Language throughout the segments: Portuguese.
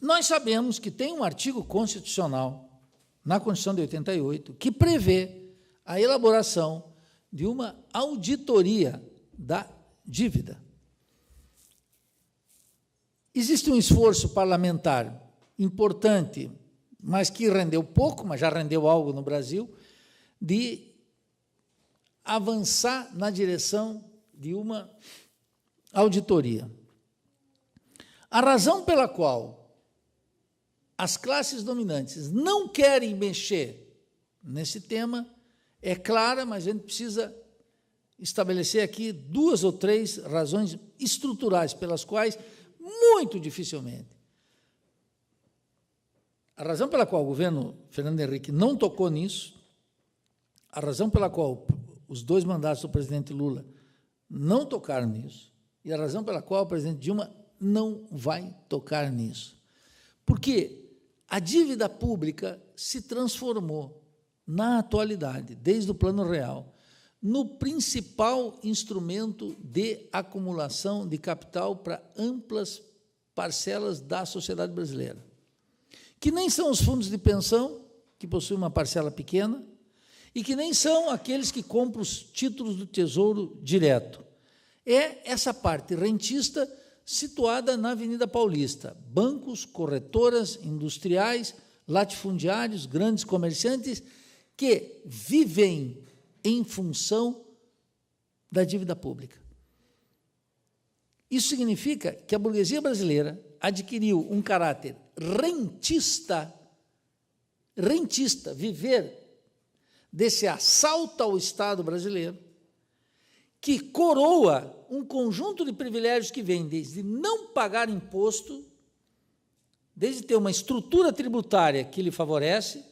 Nós sabemos que tem um artigo constitucional, na Constituição de 88, que prevê a elaboração de uma auditoria da dívida. Existe um esforço parlamentar importante, mas que rendeu pouco, mas já rendeu algo no Brasil, de avançar na direção de uma auditoria. A razão pela qual as classes dominantes não querem mexer nesse tema é clara, mas a gente precisa estabelecer aqui 2 ou 3 razões estruturais pelas quais, muito dificilmente, a razão pela qual o governo Fernando Henrique não tocou nisso, a razão pela qual os 2 mandatos do presidente Lula não tocaram nisso, e a razão pela qual o presidente Dilma não vai tocar nisso. Porque a dívida pública se transformou, na atualidade, desde o Plano Real, no principal instrumento de acumulação de capital para amplas parcelas da sociedade brasileira, que nem são os fundos de pensão, que possuem uma parcela pequena, e que nem são aqueles que compram os títulos do Tesouro direto. É essa parte rentista situada na Avenida Paulista, bancos, corretoras, industriais, latifundiários, grandes comerciantes que vivem em função da dívida pública. Isso significa que a burguesia brasileira adquiriu um caráter rentista, viver desse assalto ao Estado brasileiro, que coroa um conjunto de privilégios que vem desde não pagar imposto, desde ter uma estrutura tributária que lhe favorece,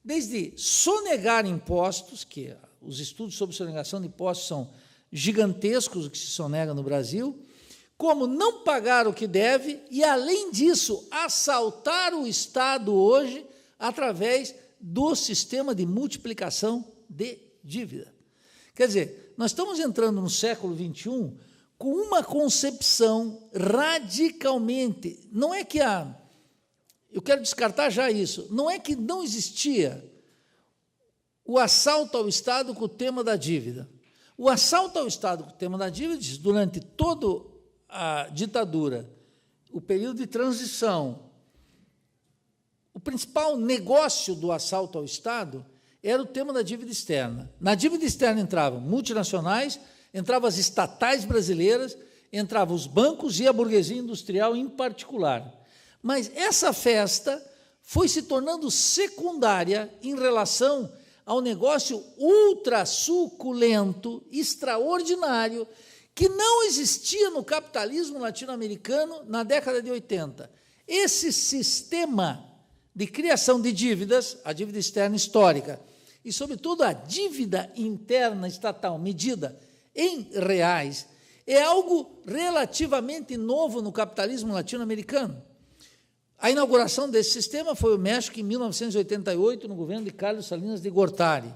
desde sonegar impostos, que os estudos sobre sonegação de impostos são gigantescos, o que se sonega no Brasil, como não pagar o que deve e, além disso, assaltar o Estado hoje através do sistema de multiplicação de dívida. Quer dizer, nós estamos entrando no século XXI com uma concepção radicalmente, não é que eu quero descartar já isso, não é que não existia o assalto ao Estado com o tema da dívida. O assalto ao Estado com o tema da dívida, durante toda a ditadura, o período de transição, o principal negócio do assalto ao Estado era o tema da dívida externa. Na dívida externa entravam multinacionais, entravam as estatais brasileiras, entravam os bancos e a burguesia industrial em particular. Mas essa festa foi se tornando secundária em relação ao negócio ultra suculento, extraordinário, que não existia no capitalismo latino-americano na década de 80. Esse sistema de criação de dívidas, a dívida externa histórica, e, sobretudo, a dívida interna estatal, medida em reais, é algo relativamente novo no capitalismo latino-americano. A inauguração desse sistema foi o México, em 1988, no governo de Carlos Salinas de Gortari.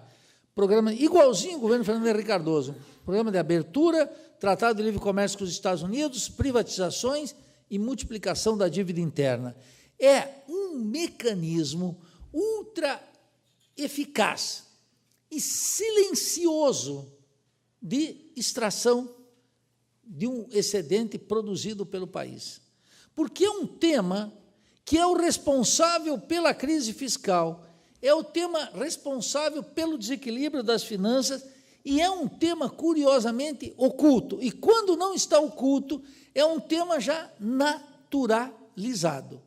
Programa igualzinho ao governo Fernando Henrique Cardoso. Programa de abertura, tratado de livre comércio com os Estados Unidos, privatizações e multiplicação da dívida interna. É um mecanismo ultra eficaz e silencioso de extração de um excedente produzido pelo país. Porque é um tema que é o responsável pela crise fiscal, é o tema responsável pelo desequilíbrio das finanças e é um tema, curiosamente, oculto. E, quando não está oculto, é um tema já naturalizado.